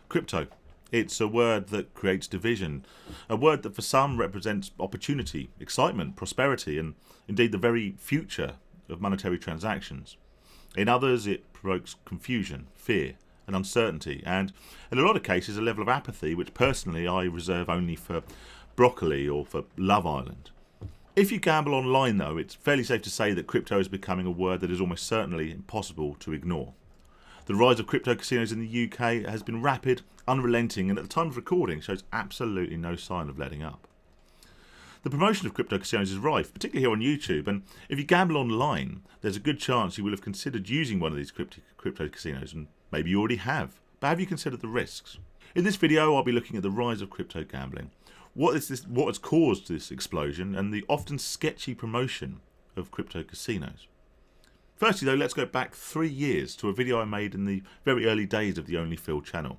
Crypto. It's a word that creates division, a word that for some represents opportunity, excitement, prosperity, and indeed the very future of monetary transactions. In others, it provokes confusion, fear, and uncertainty, and in a lot of cases, a level of apathy which personally I reserve only for broccoli or for Love Island. If you gamble online, though, it's fairly safe to say that crypto is becoming a word that is almost certainly impossible to ignore. The rise of crypto casinos in the UK has been rapid, unrelenting, and at the time of recording shows absolutely no sign of letting up. The promotion of crypto casinos is rife, particularly here on YouTube, and if you gamble online, there's a good chance you will have considered using one of these crypto casinos, and maybe you already have. But have you considered the risks? In this video, I'll be looking at the rise of crypto gambling, what has caused this explosion, and the often sketchy promotion of crypto casinos. Firstly though, let's go back 3 years to a video I made in the very early days of the Only Phil channel.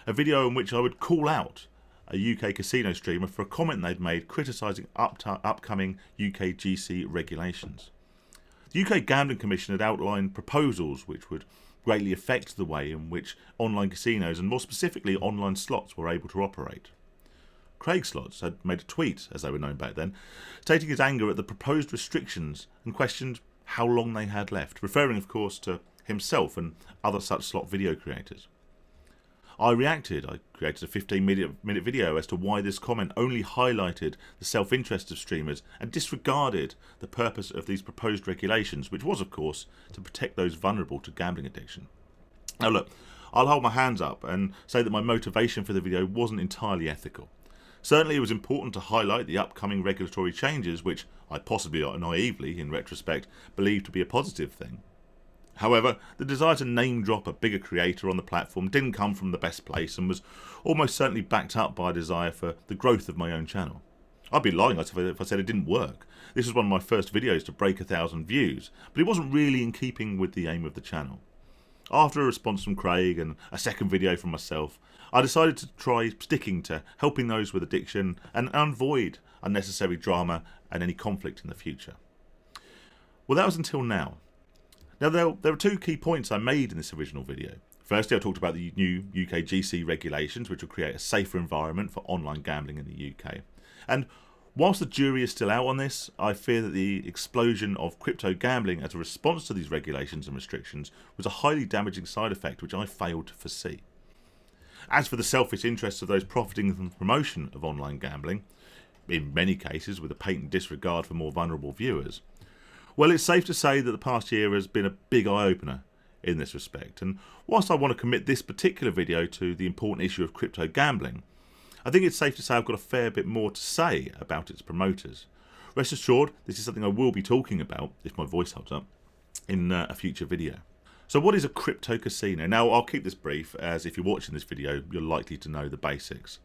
A video in which I would call out a UK casino streamer for a comment they'd made criticising upcoming UK GC regulations. The UK Gambling Commission had outlined proposals which would greatly affect the way in which online casinos and more specifically online slots were able to operate. Craig Slots had made a tweet, as they were known back then, stating his anger at the proposed restrictions and questioned how long they had left, referring of course to himself and other such slot video creators. I reacted. I created a 15-minute video as to why this comment only highlighted the self-interest of streamers and disregarded the purpose of these proposed regulations, which was of course to protect those vulnerable to gambling addiction. Now look, I'll hold my hands up and say that my motivation for the video wasn't entirely ethical. Certainly it was important to highlight the upcoming regulatory changes, which I possibly naively, in retrospect, believed to be a positive thing. However, the desire to name drop a bigger creator on the platform didn't come from the best place and was almost certainly backed up by a desire for the growth of my own channel. I'd be lying if I said it didn't work. This was one of my first videos to break 1,000 views, but it wasn't really in keeping with the aim of the channel. After a response from Craig and a second video from myself, I decided to try sticking to helping those with addiction and avoid unnecessary drama and any conflict in the future. Well, that was until now. Now, there are 2 key points I made in this original video. Firstly, I talked about the new UK GC regulations, which will create a safer environment for online gambling in the UK. And whilst the jury is still out on this, I fear that the explosion of crypto gambling as a response to these regulations and restrictions was a highly damaging side effect which I failed to foresee. As for the selfish interests of those profiting from the promotion of online gambling, in many cases with a patent disregard for more vulnerable viewers, well, it's safe to say that the past year has been a big eye-opener in this respect, and whilst I want to commit this particular video to the important issue of crypto gambling, I think it's safe to say I've got a fair bit more to say about its promoters. Rest assured, this is something I will be talking about, if my voice holds up, in a future video. So what is a crypto casino? Now, I'll keep this brief, as if you're watching this video, you're likely to know the basics.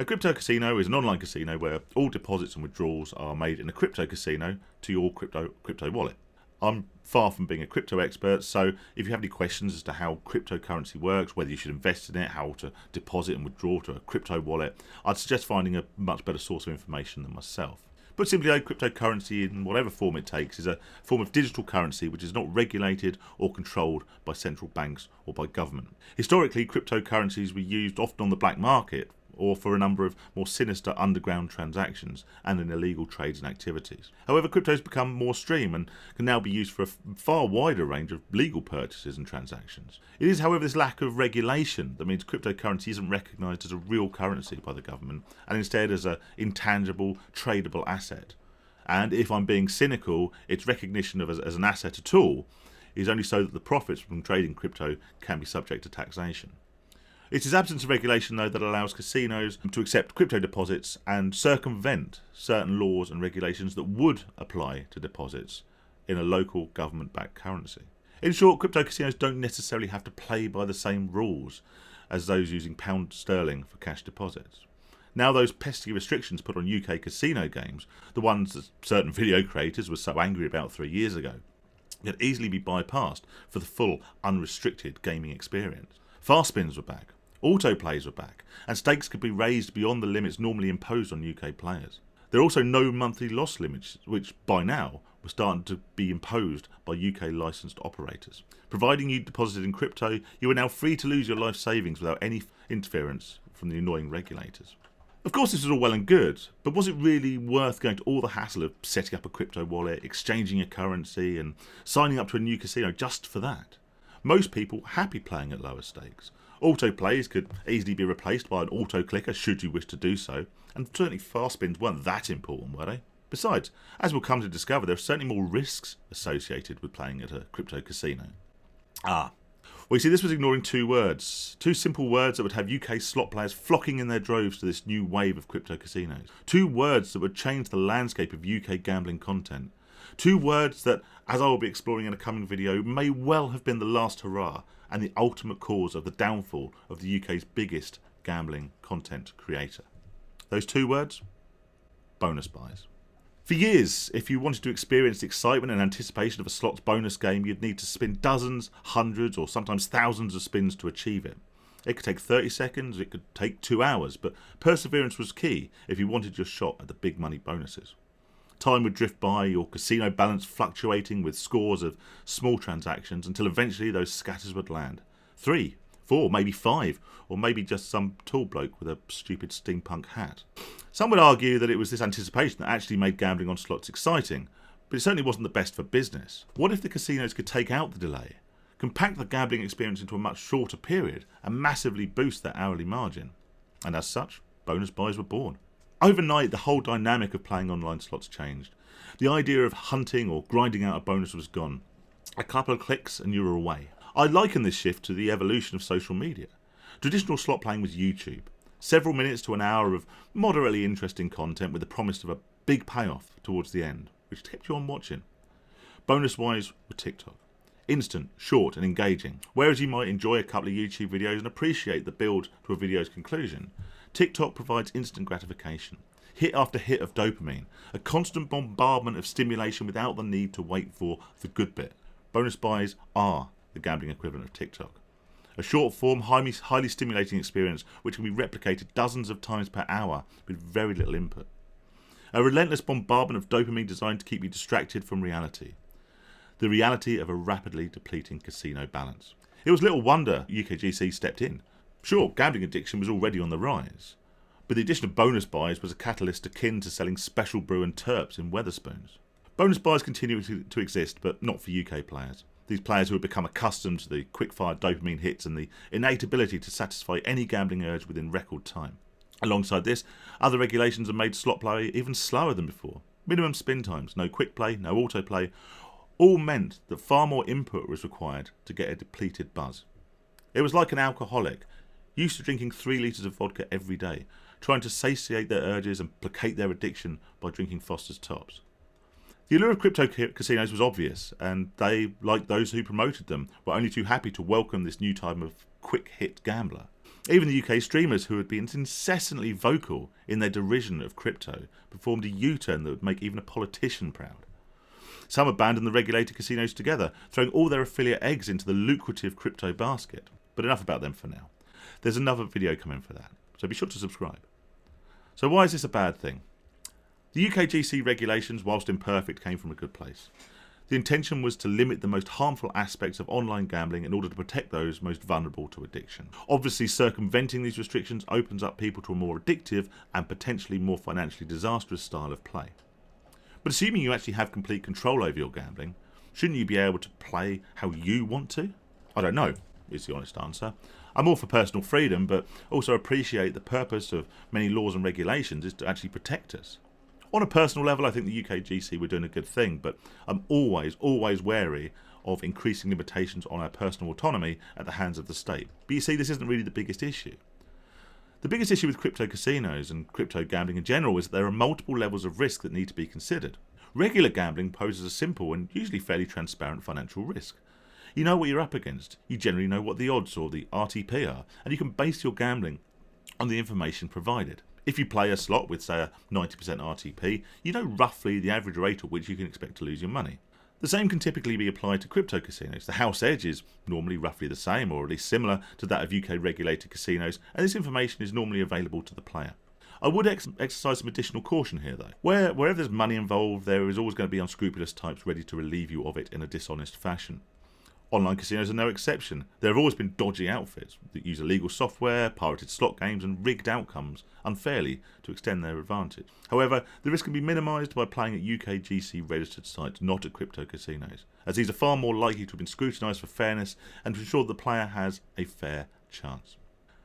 A crypto casino is an online casino where all deposits and withdrawals are made in a crypto casino to your crypto wallet. I'm far from being a crypto expert, so if you have any questions as to how cryptocurrency works, whether you should invest in it, how to deposit and withdraw to a crypto wallet, I'd suggest finding a much better source of information than myself. Put simply, cryptocurrency, in whatever form it takes, is a form of digital currency which is not regulated or controlled by central banks or by government. Historically, cryptocurrencies were used often on the black market or for a number of more sinister underground transactions and in illegal trades and activities. However, crypto has become more stream and can now be used for a far wider range of legal purchases and transactions. It is, however, this lack of regulation that means cryptocurrency isn't recognised as a real currency by the government and instead as an intangible, tradable asset. And if I'm being cynical, its recognition of as an asset at all is only so that the profits from trading crypto can be subject to taxation. It is absence of regulation, though, that allows casinos to accept crypto deposits and circumvent certain laws and regulations that would apply to deposits in a local government-backed currency. In short, crypto casinos don't necessarily have to play by the same rules as those using pound sterling for cash deposits. Now those pesky restrictions put on UK casino games, the ones that certain video creators were so angry about 3 years ago, can easily be bypassed for the full, unrestricted gaming experience. Fast spins were back. Autoplays were back, and stakes could be raised beyond the limits normally imposed on UK players. There are also no monthly loss limits, which by now were starting to be imposed by UK licensed operators. Providing you deposited in crypto, you are now free to lose your life savings without any interference from the annoying regulators. Of course, this was all well and good, but was it really worth going to all the hassle of setting up a crypto wallet, exchanging your currency, and signing up to a new casino just for that? Most people were happy playing at lower stakes. Autoplays could easily be replaced by an auto clicker should you wish to do so, and certainly fast spins weren't that important, were they? Besides, as we'll come to discover, there are certainly more risks associated with playing at a crypto casino. Well, you see, this was ignoring two words. Two simple words that would have UK slot players flocking in their droves to this new wave of crypto casinos. Two words that would change the landscape of UK gambling content. Two words that, as I will be exploring in a coming video, may well have been the last hurrah and the ultimate cause of the downfall of the UK's biggest gambling content creator. Those two words? Bonus buys. For years, if you wanted to experience the excitement and anticipation of a slots bonus game, you'd need to spin dozens, hundreds, or sometimes thousands of spins to achieve it. It could take 30 seconds, it could take 2 hours, but perseverance was key if you wanted your shot at the big money bonuses. Time would drift by, your casino balance fluctuating with scores of small transactions until eventually those scatters would land. 3, 4, maybe 5, or maybe just some tall bloke with a stupid steampunk hat. Some would argue that it was this anticipation that actually made gambling on slots exciting, but it certainly wasn't the best for business. What if the casinos could take out the delay, compact the gambling experience into a much shorter period, and massively boost their hourly margin? And as such, bonus buys were born. Overnight, the whole dynamic of playing online slots changed. The idea of hunting or grinding out a bonus was gone. A couple of clicks and you were away. I liken this shift to the evolution of social media. Traditional slot playing was YouTube. Several minutes to an hour of moderately interesting content with the promise of a big payoff towards the end, which kept you on watching. Bonus-wise were TikTok. Instant, short and engaging. Whereas you might enjoy a couple of YouTube videos and appreciate the build to a video's conclusion, TikTok provides instant gratification. Hit after hit of dopamine. A constant bombardment of stimulation without the need to wait for the good bit. Bonus buys are the gambling equivalent of TikTok. A short form, highly stimulating experience which can be replicated dozens of times per hour with very little input. A relentless bombardment of dopamine designed to keep you distracted from reality. The reality of a rapidly depleting casino balance. It was little wonder UKGC stepped in. Sure, gambling addiction was already on the rise, but the addition of bonus buys was a catalyst akin to selling special brew and terps in Wetherspoons. Bonus buys continue to exist, but not for UK players. These players who have become accustomed to the quick-fire dopamine hits and the innate ability to satisfy any gambling urge within record time. Alongside this, other regulations have made slot play even slower than before. Minimum spin times, no quick play, no autoplay, all meant that far more input was required to get a depleted buzz. It was like an alcoholic, used to drinking 3 litres of vodka every day, trying to satiate their urges and placate their addiction by drinking Foster's Tops. The allure of crypto casinos was obvious, and they, like those who promoted them, were only too happy to welcome this new type of quick-hit gambler. Even the UK streamers, who had been incessantly vocal in their derision of crypto, performed a U-turn that would make even a politician proud. Some abandoned the regulated casinos together, throwing all their affiliate eggs into the lucrative crypto basket. But enough about them for now. There's another video coming for that, so be sure to subscribe. So why is this a bad thing? The UKGC regulations, whilst imperfect, came from a good place. The intention was to limit the most harmful aspects of online gambling in order to protect those most vulnerable to addiction. Obviously, circumventing these restrictions opens up people to a more addictive and potentially more financially disastrous style of play. But assuming you actually have complete control over your gambling, shouldn't you be able to play how you want to? I don't know, is the honest answer. I'm all for personal freedom, but also appreciate the purpose of many laws and regulations is to actually protect us. On a personal level, I think the UKGC were doing a good thing, but I'm always wary of increasing limitations on our personal autonomy at the hands of the state. But you see, this isn't really the biggest issue. The biggest issue with crypto casinos and crypto gambling in general is that there are multiple levels of risk that need to be considered. Regular gambling poses a simple and usually fairly transparent financial risk. You know what you're up against, you generally know what the odds or the RTP are, and you can base your gambling on the information provided. If you play a slot with, say, a 90% RTP, you know roughly the average rate at which you can expect to lose your money. The same can typically be applied to crypto casinos. The house edge is normally roughly the same, or at least similar to that of UK regulated casinos, and this information is normally available to the player. I would exercise some additional caution here, though. Wherever there's money involved, there is always going to be unscrupulous types ready to relieve you of it in a dishonest fashion. Online casinos are no exception. There have always been dodgy outfits that use illegal software, pirated slot games, and rigged outcomes unfairly to extend their advantage. However, the risk can be minimised by playing at UKGC registered sites, not at crypto casinos, as these are far more likely to have been scrutinised for fairness and to ensure that the player has a fair chance.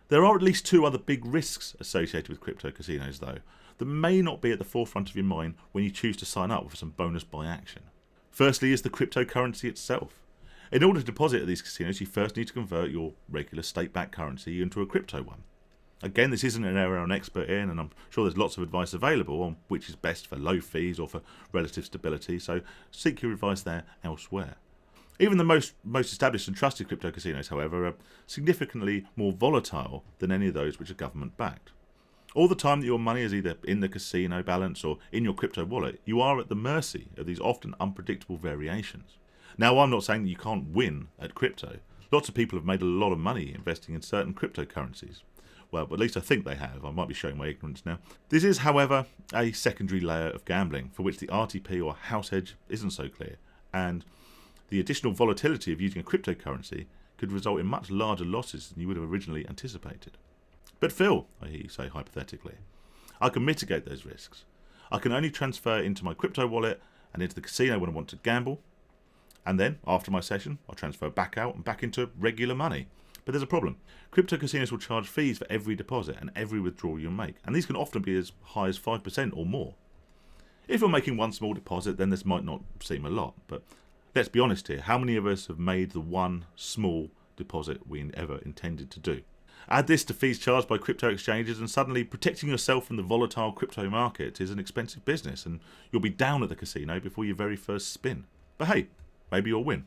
There are at least two other big risks associated with crypto casinos, though, that may not be at the forefront of your mind when you choose to sign up for some bonus buy action. Firstly is the cryptocurrency itself. In order to deposit at these casinos, you first need to convert your regular state-backed currency into a crypto one. Again, this isn't an area I'm an expert in, and I'm sure there's lots of advice available on which is best for low fees or for relative stability, so seek your advice there elsewhere. Even the most established and trusted crypto casinos, however, are significantly more volatile than any of those which are government-backed. All the time that your money is either in the casino balance or in your crypto wallet, you are at the mercy of these often unpredictable variations. Now, I'm not saying that you can't win at crypto. Lots of people have made a lot of money investing in certain cryptocurrencies. Well, at least I think they have. I might be showing my ignorance now. This is, however, a secondary layer of gambling for which the RTP or house hedge isn't so clear, and the additional volatility of using a cryptocurrency could result in much larger losses than you would have originally anticipated. But Phil, I hear you say hypothetically, I can mitigate those risks. I can only transfer into my crypto wallet and into the casino when I want to gamble, and then, after my session, I'll transfer back out and back into regular money. But there's a problem. Crypto casinos will charge fees for every deposit and every withdrawal you make, and these can often be as high as 5% or more. If you're making one small deposit, then this might not seem a lot, but let's be honest here, how many of us have made the one small deposit we ever intended to do? Add this to fees charged by crypto exchanges, and suddenly protecting yourself from the volatile crypto market is an expensive business, and you'll be down at the casino before your very first spin. But hey, maybe you'll win.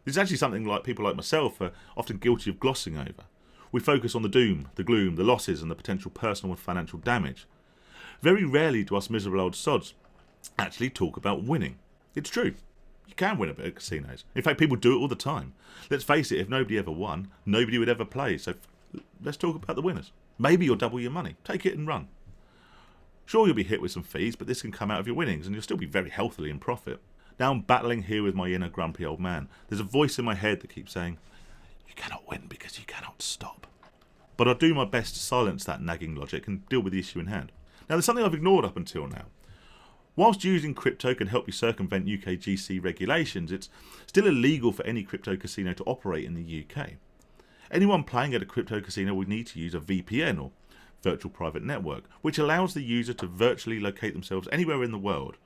This is actually something like people like myself are often guilty of glossing over. We focus on the doom, the gloom, the losses, and the potential personal and financial damage. Very rarely do us miserable old sods actually talk about winning. It's true. You can win a bit at casinos. In fact, people do it all the time. Let's face it, if nobody ever won, nobody would ever play. So let's talk about the winners. Maybe you'll double your money. Take it and run. Sure, you'll be hit with some fees, but this can come out of your winnings, and you'll still be very healthily in profit. Now I'm battling here with my inner grumpy old man. There's a voice in my head that keeps saying, you cannot win because you cannot stop. But I'll do my best to silence that nagging logic and deal with the issue in hand. Now there's something I've ignored up until now. Whilst using crypto can help you circumvent UKGC regulations, it's still illegal for any crypto casino to operate in the UK. Anyone playing at a crypto casino would need to use a VPN, or virtual private network, which allows the user to virtually locate themselves anywhere in the world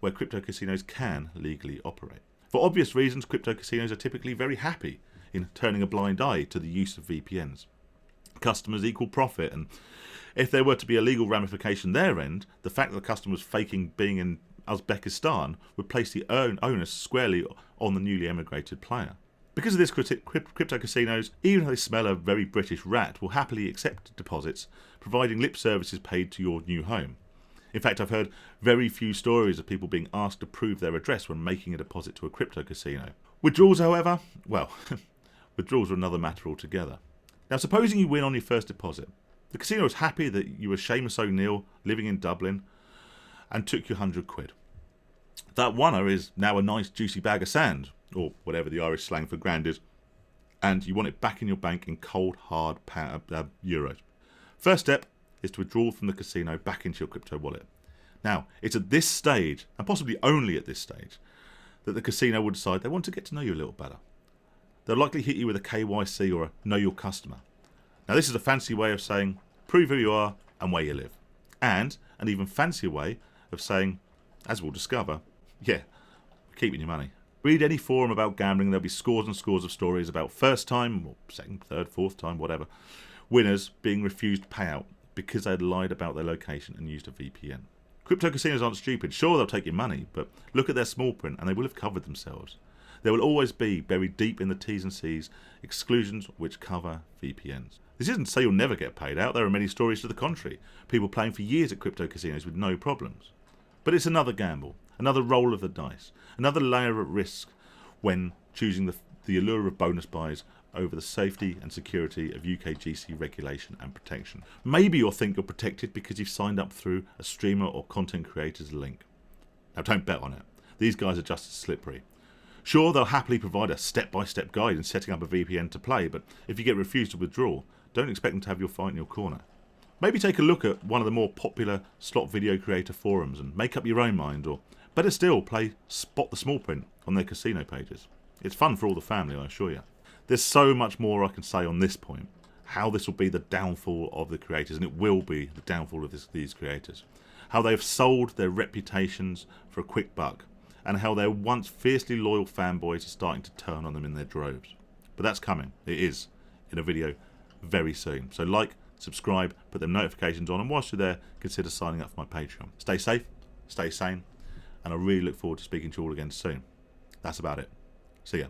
where crypto casinos can legally operate. For obvious reasons, crypto casinos are typically very happy in turning a blind eye to the use of VPNs. Customers equal profit, and if there were to be a legal ramification their end, the fact that the customer was faking being in Uzbekistan would place the onus squarely on the newly emigrated player. Because of this, crypto casinos, even if they smell a very British rat, will happily accept deposits, providing lip services paid to your new home. In fact, I've heard very few stories of people being asked to prove their address when making a deposit to a crypto casino. Withdrawals, however, well, withdrawals are another matter altogether. Now, supposing you win on your first deposit, the casino is happy that you were Seamus O'Neill living in Dublin and took your £100. That winner is now a nice juicy bag of sand, or whatever the Irish slang for grand is, and you want it back in your bank in cold, hard euros. First step is to withdraw from the casino back into your crypto wallet. Now, it's at this stage, and possibly only at this stage, that the casino will decide they want to get to know you a little better. They'll likely hit you with a KYC or a Know Your Customer. Now, this is a fancy way of saying, prove who you are and where you live. And an even fancier way of saying, as we'll discover, yeah, we're keeping your money. Read any forum about gambling, there'll be scores and scores of stories about first time, or second, third, fourth time, whatever, winners being refused payout because they had lied about their location and used a VPN. Crypto casinos aren't stupid. Sure, they'll take your money, but look at their small print and they will have covered themselves. There will always be, buried deep in the T's and C's, exclusions which cover VPNs. This isn't to say you'll never get paid out. There are many stories to the contrary. People playing for years at crypto casinos with no problems. But it's another gamble, another roll of the dice, another layer of risk when choosing the allure of bonus buys over the safety and security of UK GC regulation and protection. Maybe you'll think you're protected because you've signed up through a streamer or content creator's link. Now don't bet on it. These guys are just as slippery. Sure, they'll happily provide a step-by-step guide in setting up a VPN to play, but if you get refused to withdraw, don't expect them to have your fight in your corner. Maybe take a look at one of the more popular slot video creator forums and make up your own mind, or better still, play Spot the Small Print on their casino pages. It's fun for all the family, I assure you. There's so much more I can say on this point. How this will be the downfall of the creators, and it will be the downfall of these creators. How they have sold their reputations for a quick buck, and how their once fiercely loyal fanboys are starting to turn on them in their droves. But that's coming. It is in a video very soon. So like, subscribe, put them notifications on, and whilst you're there, consider signing up for my Patreon. Stay safe, stay sane, and I really look forward to speaking to you all again soon. That's about it. See ya.